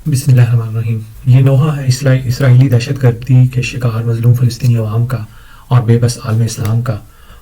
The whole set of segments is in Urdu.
بسم اللہ الرحمن الرحیم۔ یہ نوحہ ہے اسرائیلی دہشت گردی کے شکار مظلوم فلسطینی عوام کا اور بے بس عالم اسلام کا،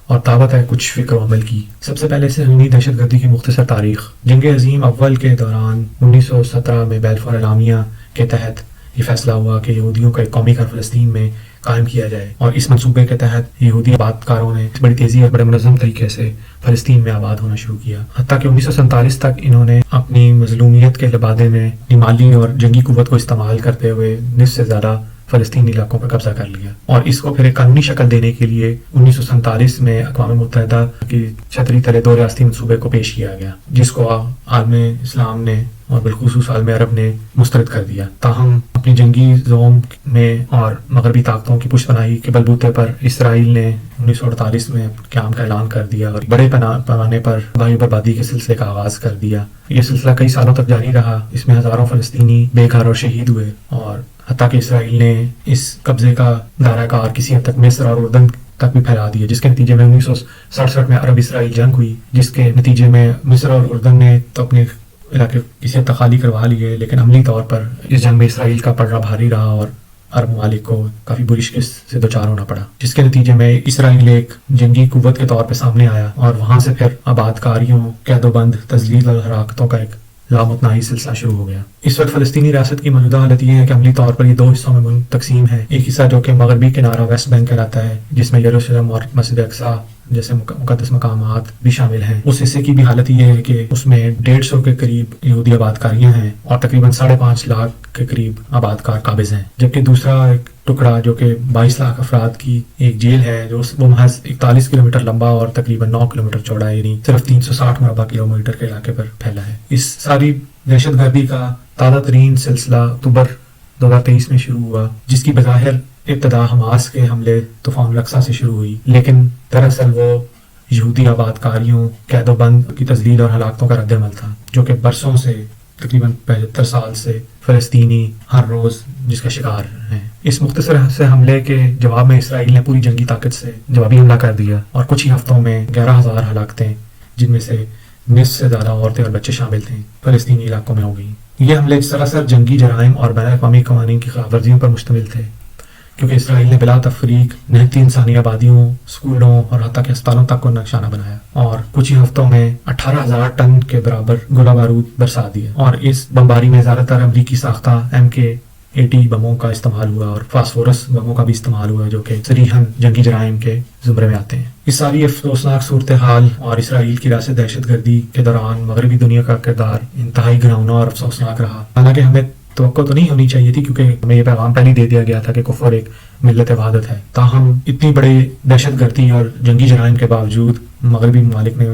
اور دعوت ہے کچھ فکر و عمل کی۔ سب سے پہلے صہیونی دہشت گردی کی مختصر تاریخ۔ جنگ عظیم اول کے دوران 1917 میں بلفور اعلامیہ کے تحت یہ فیصلہ ہوا کہ یہودیوں کا ایک قومی گھر فلسطین میں قائم کیا جائے، اور اس منصوبے کے تحت یہودی آباد کاروں نے بڑی تیزی اور بڑے منظم طریقے سے فلسطین میں آباد ہونا شروع کیا، حتیٰ کہ 1947 تک انہوں نے اپنی مظلومیت کے لبادے میں مالی اور جنگی قوت کو استعمال کرتے ہوئے نصف سے زیادہ فلسطینی علاقوں پر قبضہ کر لیا، اور اس کو پھر ایک قانونی شکل دینے کے لیے 1947 میں اقوام متحدہ کی چھتری تلے دو ریاستی منصوبے کو پیش کیا گیا، جس کو عالم اسلام نے اور بالخصوص عالم عرب نے مسترد کر دیا۔ تاہم اپنی جنگی زوم میں اور مغربی طاقتوں کی پشت پناہی کے بلبوتے پر اسرائیل نے 1948 میں قیام کا اعلان کر دیا اور بڑے پیمانے پر تباہی و بربادی کے سلسلے کا آغاز کر دیا۔ یہ سلسلہ کئی سالوں تک جاری رہا، اس میں ہزاروں فلسطینی بے گھر اور شہید ہوئے، اور حتیٰ کہ اسرائیل نے اس قبضے کا دائرہ کار کسی حد تک مصر اور اردن تک بھی پھیلا دیا، جس کے نتیجے میں 1967 میں عرب اسرائیل جنگ ہوئی، جس کے نتیجے میں مصر اور اردن نے تو اپنے علاقے کسی حد تک خالی کروا لیے، لیکن عملی طور پر اس جنگ میں اسرائیل کا پلڑا بھاری رہا اور عرب ممالک کو کافی بری شکست سے دوچار ہونا پڑا، جس کے نتیجے میں اسرائیل ایک جنگی قوت کے طور پہ سامنے آیا، اور وہاں سے پھر آباد کاریوں، قید و بند، تذلیل اور ہلاکتوں کا ایک لامتناہی سلسلہ شروع ہو گیا۔ اس وقت فلسطینی ریاست کی موجودہ حالت یہ ہے کہ عملی طور پر یہ دو حصوں میں تقسیم ہے۔ ایک حصہ جو کہ مغربی کنارہ ویسٹ بینک کہلاتا ہے، جس میں یروشلم اور مسجد اقصی جیسے مقدس مقامات بھی شامل ہیں۔ اس حصے کی بھی حالت یہ ہے کہ اس میں 150 کے قریب یہودی آباد کاریاں ہیں اور تقریباً 5.5 لاکھ کے قریب آباد کار قابض ہیں، جبکہ دوسرا ایک ٹکڑا جو کہ 22 لاکھ افراد کی ایک جیل ہے، جو وہ محض 41 کلومیٹر لمبا اور تقریباً 9 کلومیٹر چوڑا ہے، یعنی صرف 360 مربع کلومیٹر کے علاقے پر پھیلا ہے۔ اس ساری دہشت گردی کا تازہ ترین سلسلہ اکتوبر 2023 میں شروع ہوا، جس کی بظاہر ابتدا حماس کے حملے طوفان الاقصی سے شروع ہوئی، لیکن دراصل وہ یہودی آباد کاریوں، قید و بند کی تذلیل اور ہلاکتوں کا رد عمل تھا، جو کہ برسوں سے تقریباً 75 سال سے فلسطینی ہر روز جس کا شکار ہیں۔ اس مختصر سے حملے کے جواب میں اسرائیل نے پوری جنگی طاقت سے جوابی حملہ کر دیا، اور کچھ ہی ہفتوں میں 11,000 ہلاکتیں، جن میں سے نصف سے زیادہ عورتیں اور بچے شامل تھے، فلسطینی علاقوں میں ہو گئی۔ یہ حملے سراسر جنگی جرائم اور بین الاقوامی قوانین کی خلاف ورزیوں پر مشتمل تھے، کیونکہ اسرائیل نے بلا تفریق نہتی انسانی آبادیوں، اسکولوں اور حتیٰ کہ اسپتالوں تک کو نشانہ بنایا، اور کچھ ہی ہفتوں میں 18,000 ٹن کے برابر گولہ بارود برسا دیا، اور اس بمباری میں زیادہ تر امریکی ساختہ MK-80 بموں کا استعمال ہوا اور فاسفورس بموں کا بھی استعمال ہوا، جو کہ صریحاً جنگی جرائم کے زمرے میں آتے ہیں۔ اس ساری افسوسناک صورتحال اور اسرائیل کی راست دہشت گردی کے دوران مغربی دنیا کا کردار انتہائی گھناؤنا اور افسوسناک رہا۔ حالانکہ ہمیں توقع تو نہیں ہونی چاہیے تھی، کیونکہ ہمیں یہ پیغام پہلے دے دیا گیا تھا کہ کفر ایک ملت وحدت ہے، تاہم اتنی بڑے دہشت گردی اور جنگی جرائم کے باوجود مغربی ممالک نے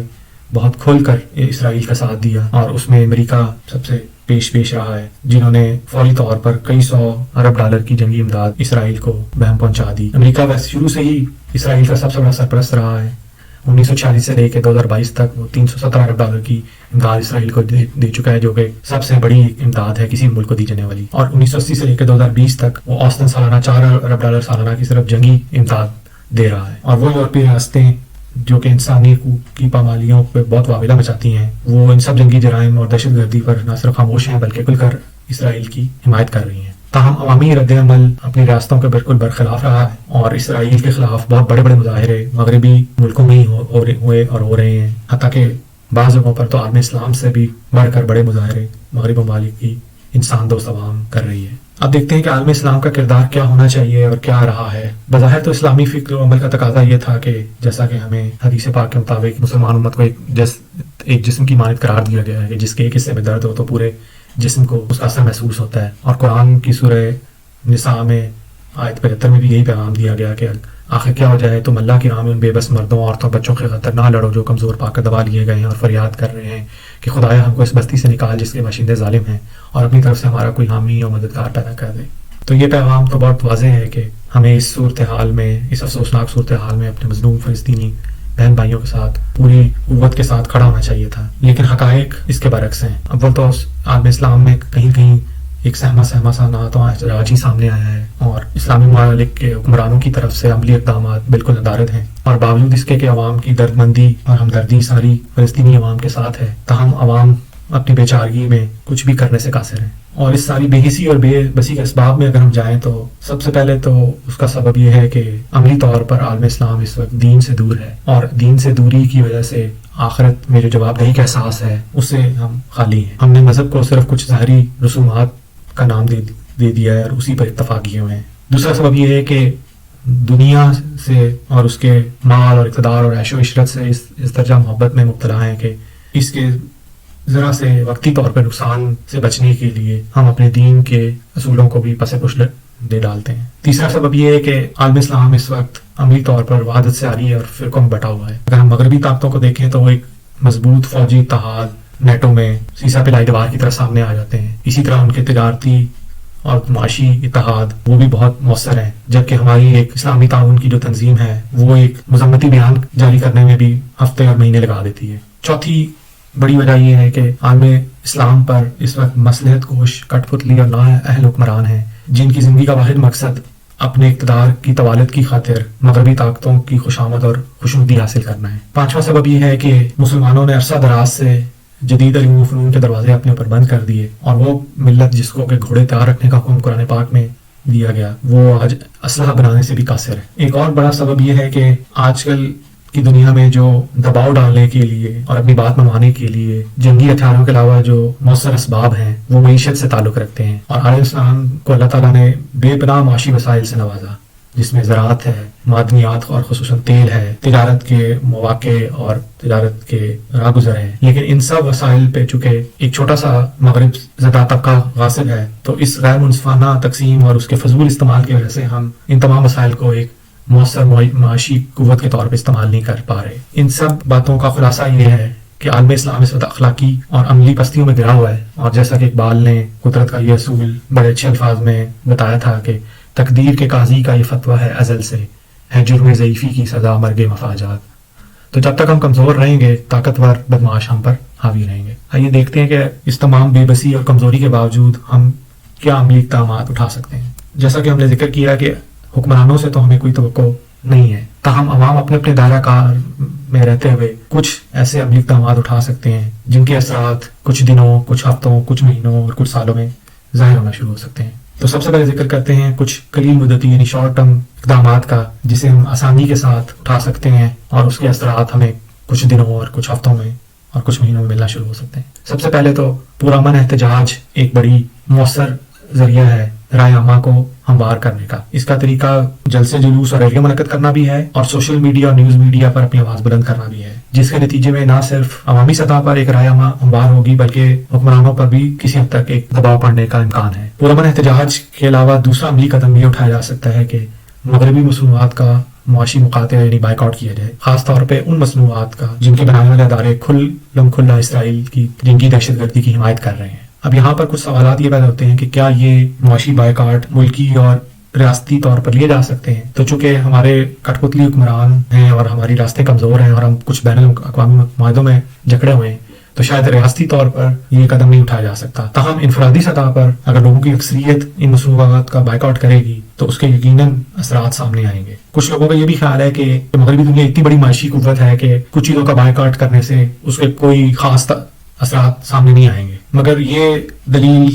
بہت کھل کر اسرائیل کا ساتھ دیا، اور اس میں امریکہ سب سے پیش رہا ہے، جنہوں نے فوری طور پر کئی سو ارب ڈالر کی جنگی امداد اسرائیل کو بہم پہنچا دی۔ امریکہ ویسے شروع سے ہی اسرائیل کا سب سے بڑا سرپرست رہا ہے، 1946 سے لے کے 2022 تک وہ 317 ارب ڈالر کی امداد اسرائیل کو دے چکا ہے، جو کہ سب سے بڑی امداد ہے کسی ملک کو دی جانے والی، اور 1980 سے لے کے 2020 تک وہ اوسطاً سالانہ 4 ارب ڈالر سالانہ کی صرف جنگی امداد دے رہا ہے۔ اور وہ یورپی ریاستیں جو کہ انسانی حقوق کی پامالیوں پہ بہت واویلا مچاتی ہیں، وہ ان سب جنگی جرائم اور دہشت گردی پر نہ صرف خاموش ہیں بلکہ کھل کر اسرائیل کی حمایت کر رہی ہیں۔ تاہم عوامی رد عمل اپنی ریاستوں کے بالکل برخلاف رہا ہے، اور اسرائیل کے خلاف بہت بڑے مظاہرے مغربی ملکوں میں ہی ہوئے اور ہو رہے ہیں، حتیٰ کہ بعض جگہوں پر تو عالم اسلام سے بھی بڑھ کر بڑے مظاہرے مغربی ممالک کی انسان دوست عوام کر رہی ہے۔ اب دیکھتے ہیں کہ عالم اسلام کا کردار کیا ہونا چاہیے اور کیا رہا ہے۔ بظاہر تو اسلامی فکر و عمل کا تقاضا یہ تھا کہ جیسا کہ ہمیں حدیث پاک کے مطابق مسلمان امت کو ایک جسم کی مانند قرار دیا گیا ہے کہ جس کے ایک حصے میں درد ہو تو پورے جسم کو اس کا اثر محسوس ہوتا ہے، اور قرآن کی سورہ نساء میں آیت 75 میں بھی یہی پیغام دیا گیا کہ آخر کیا ہو جائے، تم اللہ کی راہ میں ان بے بس مردوں، عورتوں، بچوں کے خاطر نہ لڑو جو کمزور پا کر دبا لیے گئے ہیں اور فریاد کر رہے ہیں کہ خدایا ہم کو اس بستی سے نکال جس کے باشندے ظالم ہیں، اور اپنی طرف سے ہمارا کوئی حامی اور مددگار پیدا کر دے۔ تو یہ پیغام تو بہت واضح ہے کہ ہمیں اس صورتحال میں، اس افسوسناک صورتحال میں اپنے مظلوم فلسطینی بہن بھائیوں کے ساتھ پوری قوت کے ساتھ کھڑا ہونا چاہیے تھا، لیکن حقائق اس کے برعکس ہیں۔ اول تو عالم اسلام میں کہیں کہیں ایک سہما سا نہ تو احتجاج ہی سامنے آیا ہے، اور اسلامی ممالک کے حکمرانوں کی طرف سے عملی اقدامات بالکل ندارد ہیں، اور باوجود اس کے کہ عوام کی درد مندی اور ہمدردی ساری فلسطینی عوام کے ساتھ ہے، تاہم عوام اپنی بیچارگی میں کچھ بھی کرنے سے قاصر ہیں. اور اس ساری بے حسی اور بے بسی کے اسباب میں اگر ہم جائیں تو سب سے پہلے تو اس کا سبب یہ ہے کہ عملی طور پر عالم اسلام اس وقت دین سے دور ہے، اور دین سے دوری کی وجہ سے آخرت میں جو جواب دہی کا احساس ہے اس سے ہم خالی ہیں. ہم نے مذہب کو صرف کچھ ظاہری رسومات کا نام دے دیا ہے اور اسی پر اتفاق کیے ہوئے ہیں. دوسرا سبب یہ ہے کہ دنیا سے اور اس کے مال اور اقتدار اور عیش و عشرت سے اس درجہ محبت میں مبتلا ہیں کہ اس کے ذرا سے وقتی طور پر نقصان سے بچنے کے لیے ہم اپنے دین کے اصولوں کو بھی پس پش دے ڈالتے ہیں. تیسرا سبب یہ ہے کہ عالم اسلام اس وقت عملی طور پر وحدت سے عاری ہے اور فرقوں میں بٹا ہوا ہے. اگر ہم مغربی طاقتوں کو دیکھیں تو وہ ایک مضبوط فوجی اتحاد نیٹو میں سیسا پلائی دیوار کی طرح سامنے آ جاتے ہیں. اسی طرح ان کے تجارتی اور معاشی اتحاد وہ بھی بہت مؤثر ہیں، جبکہ ہماری ایک اسلامی تعاون کی جو تنظیم ہے وہ ایک مذمتی بیان جاری کرنے میں بھی ہفتے اور مہینے لگا دیتی ہے. چوتھی بڑی وجہ یہ ہے کہ عالم اسلام پر اس وقت مصلحت کوش، کٹ پتلی اور نااہل حکمران ہیں جن کی زندگی کا واحد مقصد اپنے اقتدار کی طوالت کی خاطر مغربی طاقتوں کی خوشامد اور خوشنودی حاصل کرنا ہے. پانچواں سبب یہ ہے کہ مسلمانوں نے عرصہ دراز سے جدید علوم و فنون کے دروازے اپنے اوپر بند کر دیے، اور وہ ملت جس کو کہ گھوڑے تیار رکھنے کا حکم قرآن پاک میں دیا گیا وہ آج اسلحہ بنانے سے بھی قاصر ہے. ایک اور بڑا سبب یہ ہے کہ آج کل کی دنیا میں جو دباؤ ڈالنے کے لیے اور اپنی بات منوانے کے لیے جنگی ہتھیاروں کے علاوہ جو مؤثر اسباب ہیں وہ معیشت سے تعلق رکھتے ہیں، اور عالم اسلام کو اللہ تعالیٰ نے بے پناہ معاشی وسائل سے نوازا، جس میں زراعت ہے، معدنیات اور خصوصاً تیل ہے، تجارت کے مواقع اور تجارت کے راہ گزر ہیں. لیکن ان سب وسائل پہ چونکہ ایک چھوٹا سا مغرب زدہ طبقہ غاصب ہے، تو اس غیر منصفانہ تقسیم اور اس کے فضول استعمال کی وجہ سے ہم ان تمام وسائل کو ایک مؤثر معاشی قوت کے طور پہ استعمال نہیں کر پا رہے. ان سب باتوں کا خلاصہ یہ ہے کہ عالم اسلام اس وقت اخلاقی اور عملی پستیوں میں گرا ہوا ہے، اور جیسا کہ اقبال نے قدرت کا یہ اصول بڑے اچھے الفاظ میں بتایا تھا کہ تقدیر کے قاضی کا یہ فتویٰ ہے ازل سے، ہے جرم ضعیفی کی سزا مرگ مفاجات. تو جب تک ہم کمزور رہیں گے طاقتور بدمعاش ہم پر حاوی رہیں گے. آئیے دیکھتے ہیں کہ اس تمام بے بسی اور کمزوری کے باوجود ہم کیا عملی اقدامات اٹھا سکتے ہیں. جیسا کہ ہم نے ذکر کیا کہ حکمرانوں سے تو ہمیں کوئی توقع نہیں ہے، تاہم عوام اپنے اپنے دائرہ کار میں رہتے ہوئے کچھ ایسے عملی اقدامات اٹھا سکتے ہیں جن کے اثرات کچھ دنوں، کچھ ہفتوں، کچھ مہینوں اور کچھ سالوں میں ظاہر ہونا شروع ہو سکتے ہیں. تو سب سے پہلے ذکر کرتے ہیں کچھ قلیل مدتی یعنی شارٹ ٹرم اقدامات کا، جسے ہم آسانی کے ساتھ اٹھا سکتے ہیں اور اس کے اثرات ہمیں کچھ دنوں اور کچھ ہفتوں میں اور کچھ مہینوں میں ملنا شروع ہو سکتے ہیں. سب سے پہلے تو پرامن احتجاج ایک بڑی مؤثر ذریعہ ہے رائے عامہ کو ہموار کرنے کا. اس کا طریقہ جلسے جلوس اور ریلیاں منعقد کرنا بھی ہے، اور سوشل میڈیا اور نیوز میڈیا پر اپنی آواز بلند کرنا بھی ہے، جس کے نتیجے میں نہ صرف عوامی سطح پر ایک رائے عامہ ہموار ہوگی بلکہ حکمرانوں پر بھی کسی حد تک ایک دباؤ پڑنے کا امکان ہے. پرامن احتجاج کے علاوہ دوسرا عملی قدم یہ اٹھایا جا سکتا ہے کہ مغربی مصنوعات کا معاشی مقاطع یعنی بائیکاٹ کیا جائے، خاص طور پہ ان مصنوعات کا جن کے بنانے والے ادارے کھلا اسرائیل کی جنگی دہشت گردی کی حمایت کر رہے ہیں. اب یہاں پر کچھ سوالات یہ پیدا ہوتے ہیں کہ کیا یہ معاشی بائیکاٹ ملکی اور ریاستی طور پر لیے جا سکتے ہیں؟ تو چونکہ ہمارے کٹ پتلی حکمران ہیں اور ہماری راستیں کمزور ہیں اور ہم کچھ بین الاقوامی معاہدوں میں جکڑے ہوئے ہیں، تو شاید ریاستی طور پر یہ قدم نہیں اٹھایا جا سکتا. تاہم انفرادی سطح پر اگر لوگوں کی اکثریت ان مصنوعات کا بائیکاٹ کرے گی تو اس کے یقیناً اثرات سامنے آئیں گے. کچھ لوگوں کا یہ بھی خیال ہے کہ مغربی دنیا اتنی بڑی معاشی قوت ہے کہ کچھ چیزوں کا بائیکاٹ کرنے سے اس کے کوئی خاص اثرات سامنے نہیں آئیں گے، مگر یہ دلیل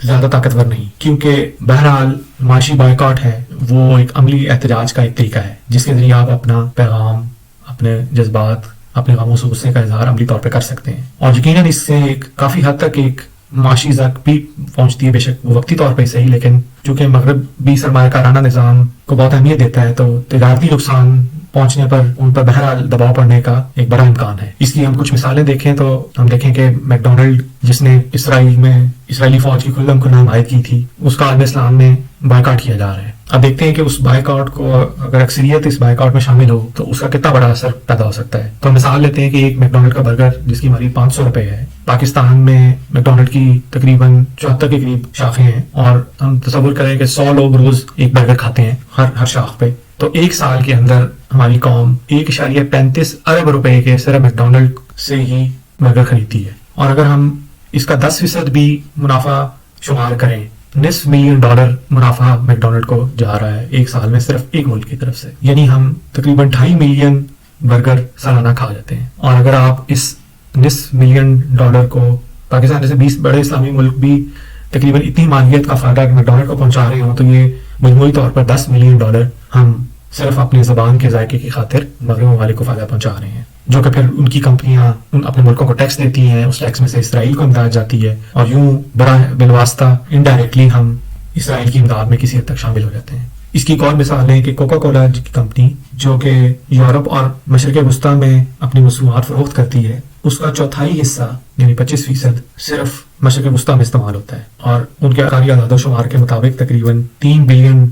زیادہ طاقتور نہیں، کیونکہ بہرحال معاشی بائیکاٹ ہے وہ ایک عملی احتجاج کا ایک طریقہ ہے جس کے ذریعے آپ اپنا پیغام، اپنے جذبات، اپنے غم و غصے کا اظہار عملی طور پہ کر سکتے ہیں. اور یقیناً اس سے ایک کافی حد تک ایک معاشی زک بھی پہنچتی ہے، بے شک وہ وقتی طور پہ صحیح، لیکن چونکہ مغربی سرمایہ کارانہ نظام کو بہت اہمیت دیتا ہے تو تجارتی نقصان پہنچنے پر ان پر بہرحال دباؤ پڑنے کا ایک بڑا امکان ہے. اس لیے ہم کچھ مثالیں دیکھیں تو ہم دیکھیں کہ میک ڈونلڈ جس نے اسرائیل میں اسرائیلی فوج کی کھلم کھلا حمایت کی تھی، اس کا عالم اسلام میں بائیکاٹ کیا جا رہا ہے. اب دیکھتے ہیں کہ اس بائیکاٹ کو اگر اکثریت اس بائیکاٹ میں شامل ہو تو اس کا کتنا بڑا اثر پیدا ہو سکتا ہے. تو ہم مثال لیتے ہیں کہ ایک میک ڈونلڈ کا برگر جس کی ہماری 500 روپے ہے، پاکستان میں میک ڈونلڈ کی تقریباً 74 کے قریب شاخیں ہیں، اور ہم تصور کریں کہ 100 لوگ روز ایک برگر کھاتے ہیں ہر شاخ پہ، تو ایک سال کے اندر ہماری قوم 1.35 ارب روپے کے صرف میک ڈونلڈ سے ہی برگر خریدتی ہے. اور اگر ہم اس کا 10% بھی منافع شمار کریں، $500,000 منافع میک ڈونلڈ کو جا رہا ہے ایک سال میں صرف ایک ملک کی طرف سے، یعنی ہم تقریباً 2.5 ملین برگر سالانہ کھا جاتے ہیں. اور اگر آپ اس $500,000 کو پاکستان جیسے 20 بڑے اسلامی ملک بھی تقریباً اتنی مالیت کا فائدہ میک ڈونلڈ کو پہنچا رہے ہوں، تو یہ مجموعی طور پر $10 ملین ہم صرف اپنی زبان کے ذائقے کی خاطر مغربی ممالک کو فائدہ پہنچا رہے ہیں، جو کہ پھر ان کی کمپنیاں اپنے ملکوں کو ٹیکس دیتی ہیں، اس ٹیکس میں سے اسرائیل کو امداد جاتی ہے، اور یوں بالواسطہ انڈائریکٹلی ہم اسرائیل کی امداد میں کسی حد تک شامل ہو جاتے ہیں۔ اس کی ایک اور مثال ہے کہ کوکا کولا کی کمپنی جو کہ یورپ اور مشرق وسطیٰ میں اپنی مصنوعات فروخت کرتی ہے، اس کا چوتھائی حصہ یعنی 25% صرف مشرق وسطیٰ میں استعمال ہوتا ہے، اور ان کے اعتباری اعداد و شمار کے مطابق تقریباً $3 بلین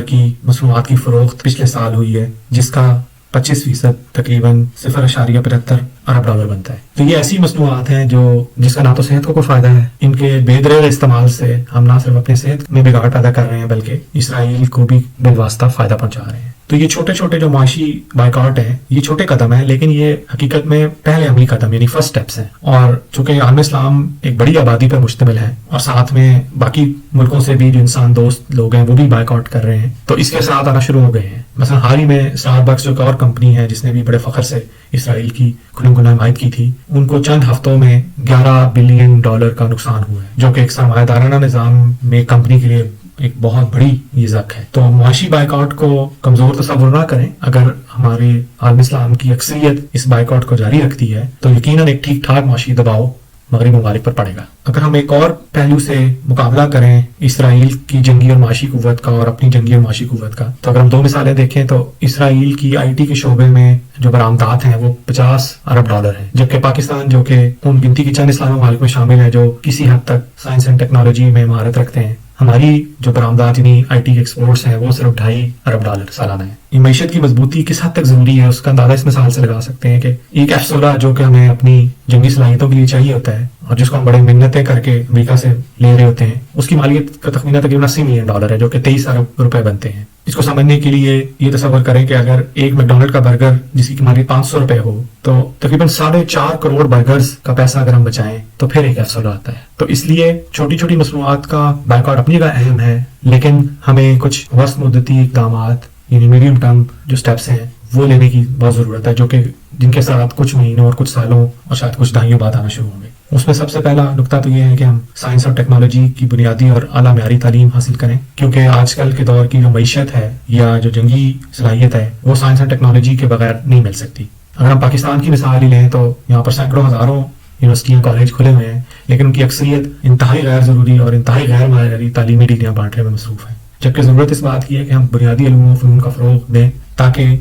کی مصنوعات کی فروخت پچھلے سال ہوئی ہے، جس کا 25% تقریباً $0.75 ارب بنتا ہے۔ تو یہ ایسی مصنوعات ہیں جس کا نہ تو صحت کو کوئی فائدہ ہے، ان کے بے دریغ استعمال سے ہم نہ صرف اپنے صحت میں بگاڑ پیدا کر رہے ہیں بلکہ اسرائیل کو بھی بالواسطہ فائدہ پہنچا رہے ہیں۔ تو یہ چھوٹے چھوٹے جو معاشی بائیکاٹ ہیں، یہ چھوٹے قدم ہیں، لیکن یہ حقیقت میں پہلے عملی قدم یعنی فرسٹ سٹیپس ہیں، اور چونکہ عالم اسلام ایک بڑی آبادی پر مشتمل ہے اور ساتھ میں باقی ملکوں سے بھی جو انسان دوست لوگ ہیں وہ بھی بائیکاٹ کر رہے ہیں، تو اس کے اثرات آنا شروع ہو گئے ہیں۔ مثلا حال ہی میں اسٹاربکس جو ایک اور کمپنی ہے جس نے بھی بڑے فخر سے اسرائیل کی کھلم کھلا حمایت کی تھی، ان کو چند ہفتوں میں $11 بلین کا نقصان ہوا ہے، جو کہ ایک سرمایہ دارانہ نظام میں کمپنی کے لیے ایک بہت بڑی یہ زک ہے۔ تو معاشی بائیکاٹ کو کمزور تصور نہ کریں، اگر ہمارے عالم اسلام کی اکثریت اس بائیکاٹ کو جاری رکھتی ہے تو یقیناً ایک ٹھیک ٹھاک معاشی دباؤ مغربی ممالک پر پڑے گا۔ اگر ہم ایک اور پہلو سے مقابلہ کریں اسرائیل کی جنگی اور معاشی قوت کا اور اپنی جنگی اور معاشی قوت کا، تو اگر ہم 2 مثالیں دیکھیں تو اسرائیل کی آئی ٹی کے شعبے میں جو برآمدات ہیں وہ $50 ارب ہیں، جبکہ پاکستان جو کہ ان گنتی کی چند اسلامی ممالک میں شامل ہے جو کسی حد تک سائنس اینڈ ٹیکنالوجی میں مہارت رکھتے ہیں، ہماری جو برآمدات یعنی آئی ٹی ایکسپورٹس ہیں وہ صرف $2.5 ارب سالانہ ہیں۔ یہ معیشت کی مضبوطی کس حد تک ضروری ہے اس کا اندازہ اس مثال سے لگا سکتے ہیں کہ ایک F-16 جو کہ ہمیں اپنی جنگی صلاحیتوں کے لیے چاہیے ہوتا ہے اور جس کو ہم بڑے منتیں کر کے امریکہ سے لے رہے ہوتے ہیں، اس کی مالیت کا تخمینہ تقریباً $80 ملین ہے، جو کہ $23 ارب بنتے ہیں۔ اس کو سمجھنے کے لیے یہ تصور کریں کہ اگر ایک میک ڈونلڈ کا برگر جس کی قیمت $500 ہو تو تقریباً 4.5 کروڑ برگرز کا پیسہ اگر ہم بچائیں تو پھر ایک F-16 آتا ہے۔ تو اس لیے چھوٹی چھوٹی مصنوعات کا بائیکاٹ اپنی جگہ اہم ہے، لیکن ہمیں کچھ وسط مدتی اقدامات یعنی میڈیم ٹرم جو سٹیپس ہیں وہ لینے کی بہت ضرورت ہے، جو کہ جن کے ساتھ کچھ مہینوں اور کچھ سالوں اور شاید کچھ دہائیوں بعد آنا شروع ہوں گے۔ اس میں سب سے پہلا نقطہ تو یہ ہے کہ ہم سائنس اور ٹیکنالوجی کی بنیادی اور اعلیٰ معیاری تعلیم حاصل کریں، کیونکہ آج کل کے دور کی جو معیشت ہے یا جو جنگی صلاحیت ہے وہ سائنس اور ٹیکنالوجی کے بغیر نہیں مل سکتی۔ اگر ہم پاکستان کی مثال ہی لیں تو یہاں پر سینکڑوں ہزاروں یونیورسٹیاں کالج کھلے ہوئے ہیں، لیکن ان کی اکثریت انتہائی غیر ضروری اور انتہائی غیر معیاری تعلیمی ڈگریاں بانٹنے میں مصروف ہیں، جبکہ ضرورت اس بات کی ہے کہ ہم بنیادی علوم و فنون کا فروغ دیں تاکہ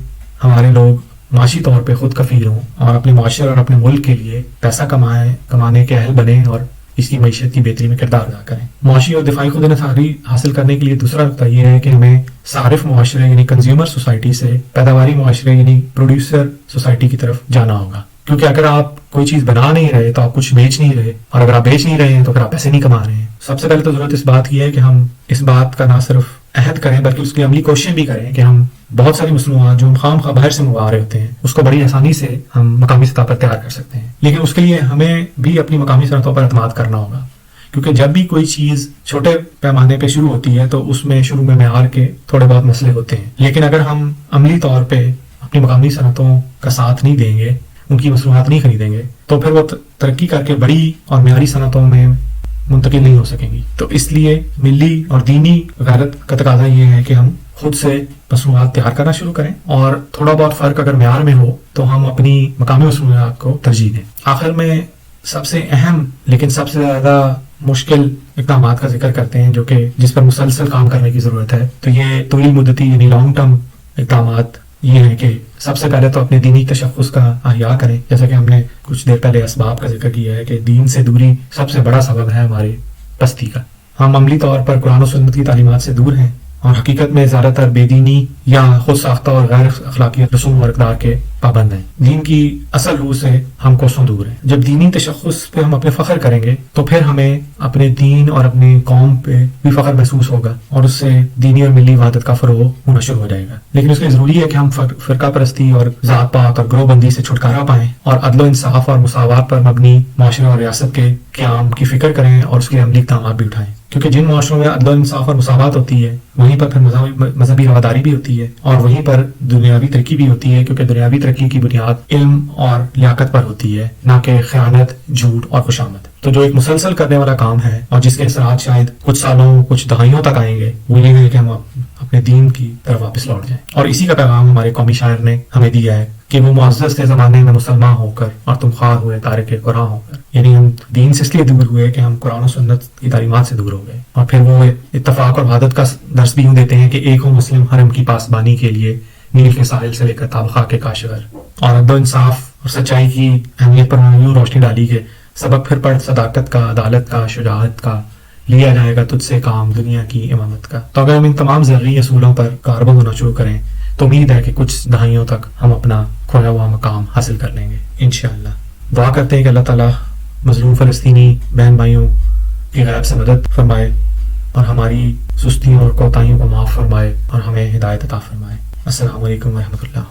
ہمارے لوگ معاشی طور پہ خود کفیل ہوں اور اپنے معاشرے اور اپنے ملک کے لیے پیسہ کمانے کے اہل بنیں اور اس کی معیشت کی بہتری میں کردار ادا کریں۔ معاشی اور دفاعی خود انحصاری حاصل کرنے کے لیے دوسرا نقطہ یہ ہے کہ ہمیں صارف معاشرے یعنی کنزیومر سوسائٹی سے پیداواری معاشرے یعنی پروڈیوسر سوسائٹی کی طرف جانا ہوگا، کیونکہ اگر آپ کوئی چیز بنا نہیں رہے تو آپ کچھ بیچ نہیں رہے، اور اگر آپ بیچ نہیں رہے ہیں تو پھر آپ پیسے نہیں کما رہے ہیں۔ سب سے پہلے تو ضرورت اس بات کی ہے کہ ہم اس بات کا نہ صرف عہد کریں بلکہ اس کی عملی کوششیں بھی کریں کہ ہم بہت ساری مصنوعات جو ہم خام خواہ باہر سے منگوا رہے ہوتے ہیں اس کو بڑی آسانی سے ہم مقامی سطح پر تیار کر سکتے ہیں، لیکن اس کے لیے ہمیں بھی اپنی مقامی صنعتوں پر اعتماد کرنا ہوگا، کیونکہ جب بھی کوئی چیز چھوٹے پیمانے پہ شروع ہوتی ہے تو اس میں شروع میں معیار کے تھوڑے بہت مسئلے ہوتے ہیں، لیکن اگر ہم عملی طور پہ اپنی مقامی صنعتوں کا ساتھ نہیں دیں گے، ان کی مصنوعات نہیں خریدیں گے تو پھر وہ ترقی کر کے بڑی اور معیاری صنعتوں میں منتقل نہیں ہو سکیں گی۔ تو اس لیے ملی اور دینی غیرت کا تقاضا یہ ہے کہ ہم خود سے مصنوعات تیار کرنا شروع کریں، اور تھوڑا بہت فرق اگر معیار میں ہو تو ہم اپنی مقامی مصنوعات کو ترجیح دیں۔ آخر میں سب سے اہم لیکن سب سے زیادہ مشکل اقدامات کا ذکر کرتے ہیں جو کہ جس پر مسلسل کام کرنے کی ضرورت ہے، تو یہ طویل مدتی یعنی لانگ ٹرم اقدامات یہ ہیں کہ سب سے پہلے تو اپنے دینی تشخص کا احیاء کریں، جیسا کہ ہم نے کچھ دیر پہلے اسباب کا ذکر کیا ہے کہ دین سے دوری سب سے بڑا سبب ہے ہماری پستی کا۔ ہم عملی طور پر قرآن و سنت کی تعلیمات سے دور ہیں اور حقیقت میں زیادہ تر بے دینی یا خود ساختہ اور غیر اخلاقی رسوم و اقدار کے پابند ہیں۔ دین کی اصل روح سے ہم کوسوں دور ہیں۔ جب دینی تشخص پہ ہم اپنے فخر کریں گے تو پھر ہمیں اپنے دین اور اپنی قوم پہ بھی فخر محسوس ہوگا اور اس سے دینی اور ملی وحدت کا فروغ ہونا شروع ہو جائے گا۔ لیکن اس کے لیے ضروری ہے کہ ہم فرقہ پرستی اور ذات پات اور گروہ بندی سے چھٹکارا پائیں اور عدل و انصاف اور مساوات پر مبنی معاشرے اور ریاست کے قیام کی فکر کریں اور اس کے عملی اقدامات بھی اٹھائیں، کیونکہ جن معاشروں میں عدل و انصاف اور مساوات ہوتی ہے وہیں پر پھر مذہبی رواداری بھی ہوتی ہے، اور وہیں پر دنیاوی ترقی بھی ہوتی ہے، کیونکہ دنیاوی ترقی کی بنیاد علم اور لیاقت پر ہوتی ہے، نہ کہ خیانت، جھوٹ اور خوشامد۔ تو جو ایک مسلسل کرنے والا کام ہے اور جس کے اثرات شاید کچھ سالوں کچھ دہائیوں تک آئیں گے، وہ یہ ہے کہ ہم اپنے دین کی طرف واپس لوٹ جائیں۔ اور اسی کا پیغام ہمارے قومی شاعر نے ہمیں دیا ہے کہ وہ معزز تھے زمانے میں مسلمان ہو کر، اور تم خوار ہوئے تارک قرآن ہو کر۔ یعنی ہم دین سے اس لیے دور ہوئے کہ ہم قرآن و سنت کی تعلیمات سے دور ہو گئے۔ اور پھر وہ اتفاق اور وحدت کا درس بھی یوں دیتے ہیں کہ ایک ہو مسلم حرم کی پاسبانی کے لیے، نیل کے ساحل سے لے کر تابخا کے کاشغر۔ اور عدل و انصاف اور سچائی کی اہمیت پر انہوں نے یوں روشنی ڈالی کہ سبق پھر پڑھ صداقت کا، عدالت کا، شجاعت کا، لیا جائے گا تجھ سے کام دنیا کی امامت کا۔ تو اگر ہم ان تمام ضروری اصولوں پر کاربند ہونا شروع کریں تو امید ہے کہ کچھ دہائیوں تک ہم اپنا کھویا ہوا مقام حاصل کر لیں گے انشاءاللہ۔ دعا کرتے ہیں کہ اللہ تعالیٰ مظلوم فلسطینی بہن بھائیوں کی غیب سے مدد فرمائے، اور ہماری سستیوں اور کوتاہیوں کو معاف فرمائے، اور ہمیں ہدایت عطا فرمائے۔ السلام علیکم ورحمۃ اللہ۔